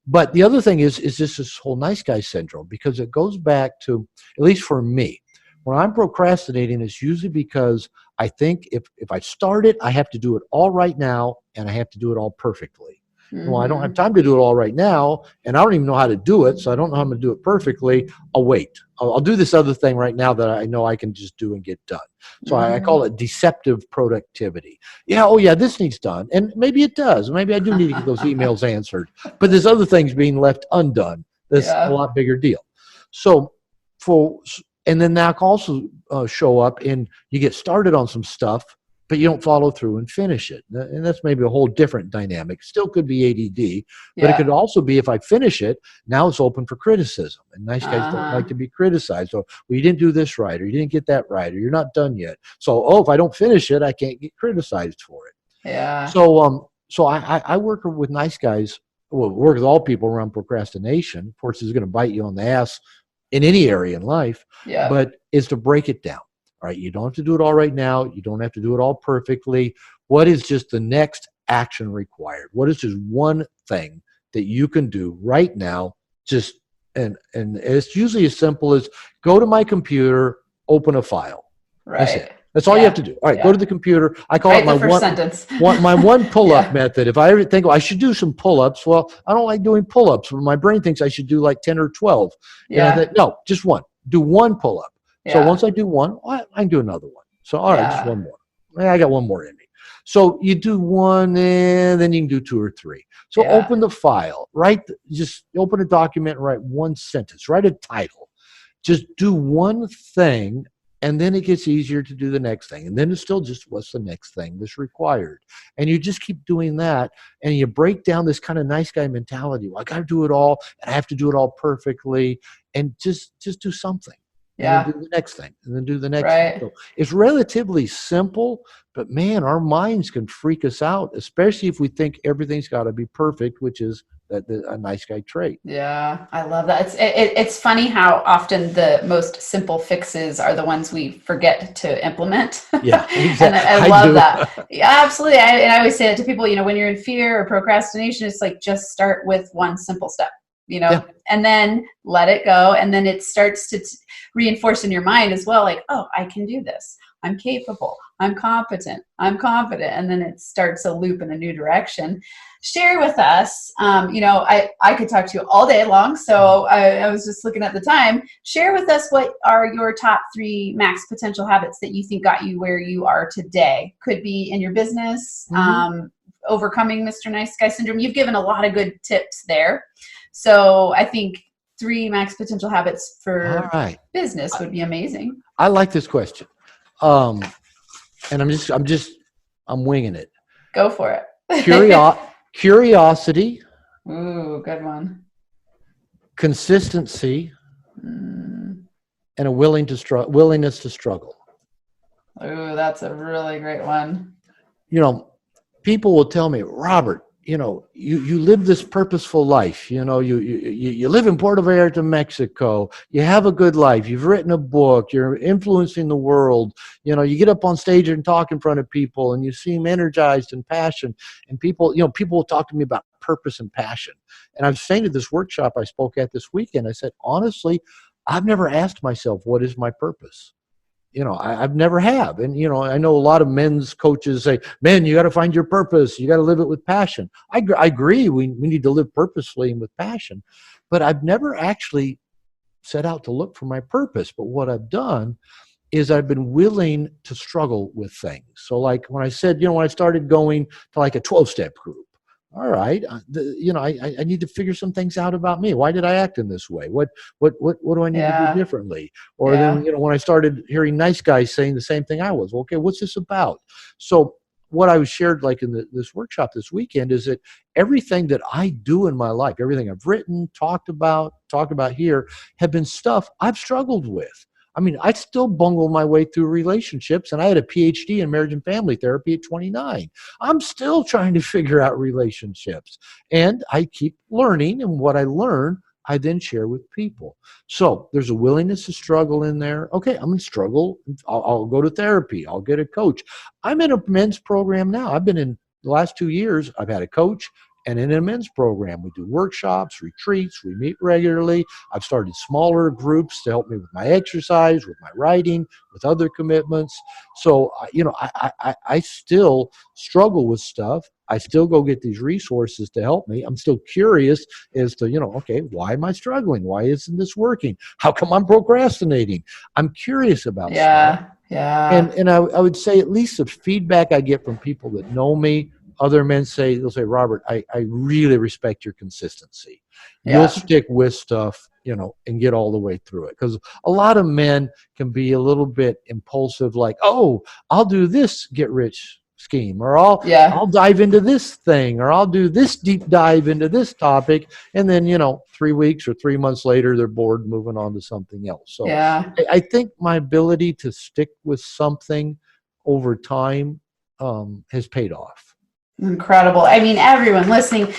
But the other thing is just this whole nice guy syndrome, because it goes back to, at least for me, when I'm procrastinating, it's usually because I think if I start it, I have to do it all right now, and I have to do it all perfectly. Well, I don't have time to do it all right now, and I don't even know how to do it, so I don't know how I'm going to do it perfectly. I'll wait. I'll do this other thing right now that I know I can just do and get done. So I call it deceptive productivity. Yeah, oh yeah, this needs done. And maybe it does. Maybe I do need to get those emails answered. But there's other things being left undone. That's a lot bigger deal. So and then that can also show up in you get started on some stuff, but you don't follow through and finish it. And that's maybe a whole different dynamic. Still could be ADD, but it could also be if I finish it, now it's open for criticism. And nice guys don't like to be criticized. Or, well, you didn't do this right, or you didn't get that right, or you're not done yet. So, if I don't finish it, I can't get criticized for it. Yeah. So I work with nice guys, work with all people around procrastination. Of course, it's going to bite you on the ass in any area in life, but is to break it down. All right, you don't have to do it all right now. You don't have to do it all perfectly. What is just the next action required? What is just one thing that you can do right now? And it's usually as simple as go to my computer, open a file. Right. That's it. That's all you have to do. All right, go to the computer. I call it my my one pull-up method. If I ever think, I should do some pull-ups, well, I don't like doing pull-ups. My brain thinks I should do like 10 or 12. And I think, no, just one. Do one pull-up. So once I do one, I can do another one. So, all right, just one more. I got one more in me. So you do one, and then you can do two or three. So open the file, just open a document, write one sentence, write a title. Just do one thing, and then it gets easier to do the next thing. And then it's still just what's the next thing that's required. And you just keep doing that, and you break down this kind of nice guy mentality. Well, I got to do it all, and I have to do it all perfectly, and just do something. And then do the next thing, and then do the next thing. So it's relatively simple, but man, our minds can freak us out, especially if we think everything's got to be perfect, which is a nice guy trait. Yeah, I love that. It's funny how often the most simple fixes are the ones we forget to implement. Yeah, exactly. And I love that. Yeah, absolutely. I always say it to people, when you're in fear or procrastination, it's like just start with one simple step. And then let it go. And then it starts to reinforce in your mind as well, like, oh, I can do this. I'm capable. I'm competent. I'm confident. And then it starts a loop in a new direction. Share with us, I could talk to you all day long. So I was just looking at the time. Share with us what are your top 3 max potential habits that you think got you where you are today. Could be in your business, overcoming Mr. Nice Guy syndrome. You've given a lot of good tips there. So I think 3 max potential habits for business would be amazing. I like this question. And I'm winging it. Go for it. Curiosity. Ooh, good one. Consistency. And a willingness to struggle. Ooh, that's a really great one. People will tell me, Robert, you live this purposeful life. You live in Puerto Vallarta, Mexico. You have a good life. You've written a book. You're influencing the world. You get up on stage and talk in front of people, and you seem energized and passionate. And people will talk to me about purpose and passion. And I was saying at this workshop I spoke at this weekend, I said, honestly, I've never asked myself, what is my purpose? I've never have. And, I know a lot of men's coaches say, man, you got to find your purpose. You got to live it with passion. I agree. We need to live purposefully and with passion, but I've never actually set out to look for my purpose. But what I've done is I've been willing to struggle with things. So like when I said, when I started going to like a 12-step group, all right, I need to figure some things out about me. Why did I act in this way? What do I need to do differently? Or then, when I started hearing nice guys saying the same thing I was, okay, what's this about? So what I was shared like in this workshop this weekend is that everything that I do in my life, everything I've written, talked about here, have been stuff I've struggled with. I mean, I still bungle my way through relationships, and I had a PhD in marriage and family therapy at 29. I'm still trying to figure out relationships, and I keep learning, and what I learn, I then share with people. So there's a willingness to struggle in there. Okay, I'm going to struggle. I'll go to therapy. I'll get a coach. I'm in a men's program now. I've been in the last 2 years. I've had a coach and in a men's program. We do workshops, retreats. We meet regularly. I've started smaller groups to help me with my exercise, with my writing, with other commitments. So, I still struggle with stuff. I still go get these resources to help me. I'm still curious as to, okay, why am I struggling? Why isn't this working? How come I'm procrastinating? I'm curious about stuff. Yeah. And I would say at least the feedback I get from people that know me, other men they'll say, Robert, I really respect your consistency. You'll stick with stuff, and get all the way through it. Because a lot of men can be a little bit impulsive, like, oh, I'll do this get rich scheme, or I'll dive into this thing, or I'll do this deep dive into this topic. And then, 3 weeks or 3 months later, they're bored, moving on to something else. So I think my ability to stick with something over time has paid off. Incredible. I mean, everyone listening,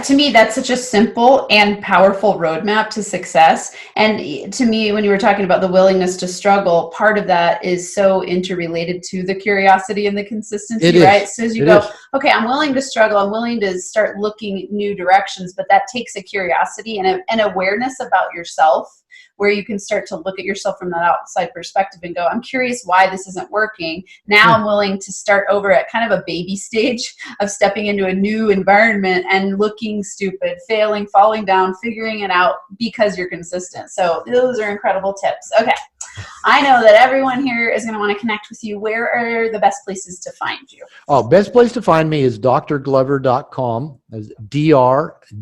to me, that's such a simple and powerful roadmap to success. And to me, when you were talking about the willingness to struggle, part of that is so interrelated to the curiosity and the consistency, right? So as you go, okay, I'm willing to struggle, I'm willing to start looking new directions, but that takes a curiosity and an awareness about yourself, where you can start to look at yourself from that outside perspective and go, I'm curious why this isn't working. Now I'm willing to start over at kind of a baby stage of stepping into a new environment and looking stupid, failing, falling down, figuring it out because you're consistent. So those are incredible tips. Okay. I know that everyone here is going to want to connect with you. Where are the best places to find you? Oh, best place to find me is drglover.com. That's drglover.com.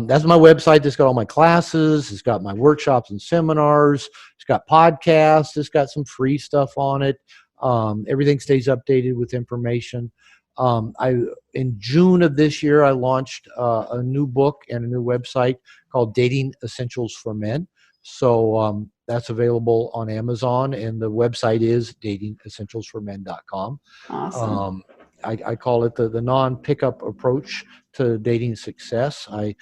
That's my website. It's got all my classes. It's got my workshops and seminars. It's got podcasts. It's got some free stuff on it. Everything stays updated with information. In June of this year, I launched a new book and a new website called Dating Essentials for Men. So that's available on Amazon, and the website is datingessentialsformen.com. Awesome. I call it the non-pickup approach to dating success. I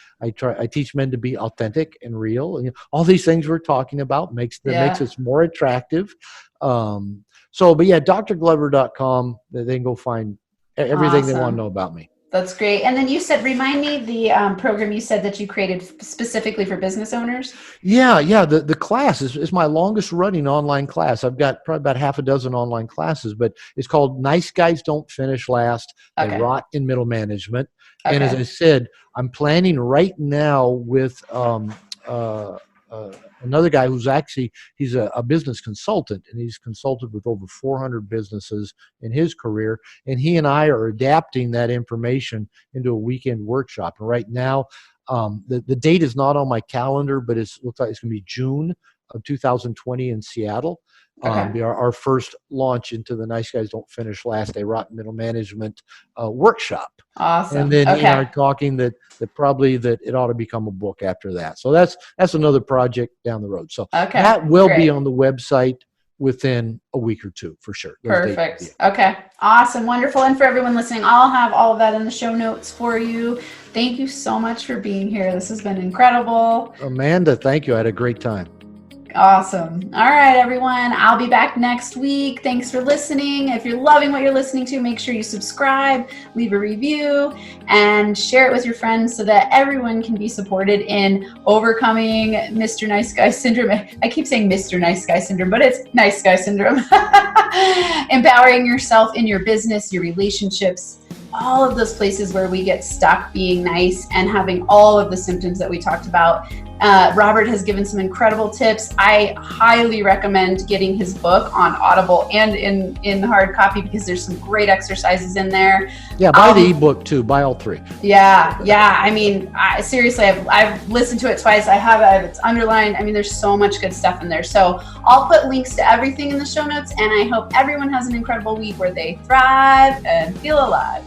teach men to be authentic and real, and all these things we're talking about makes us more attractive. But yeah, drglover.com. They can go find everything they want to know about me. That's great. And then you said, remind me the program you said that you created specifically for business owners. Yeah. The class is my longest running online class. I've got probably about half a dozen online classes, but it's called Nice Guys Don't Finish Last. They Rot in Middle Management. Okay. And as I said, I'm planning right now with another guy who's he's a business consultant, and he's consulted with over 400 businesses in his career. And he and I are adapting that information into a weekend workshop. And right now, the date is not on my calendar, but it looks like it's going to be June of 2020 in Seattle. Our first launch into the Nice Guys Don't Finish Last, They Rot in Middle Management workshop. Awesome. And then he and I are talking that probably that it ought to become a book after that. So that's another project down the road. So that will be on the website within a week or two for sure. Perfect. Okay. Awesome. Wonderful. And for everyone listening, I'll have all of that in the show notes for you. Thank you so much for being here. This has been incredible. Amanda, thank you. I had a great time. Awesome. All right, everyone. I'll be back next week. Thanks for listening. If you're loving what you're listening to, make sure you subscribe, leave a review, and share it with your friends so that everyone can be supported in overcoming Mr. Nice Guy Syndrome. I keep saying Mr. Nice Guy Syndrome, but it's Nice Guy Syndrome. Empowering yourself in your business, your relationships, all of those places where we get stuck being nice and having all of the symptoms that we talked about. Robert has given some incredible tips. I highly recommend getting his book on Audible and in hard copy, because there's some great exercises in there. Yeah, buy the ebook too. Buy all three. Yeah. I mean, seriously, I've listened to it twice. I have it. It's underlined. I mean, there's so much good stuff in there. So I'll put links to everything in the show notes, and I hope everyone has an incredible week where they thrive and feel alive.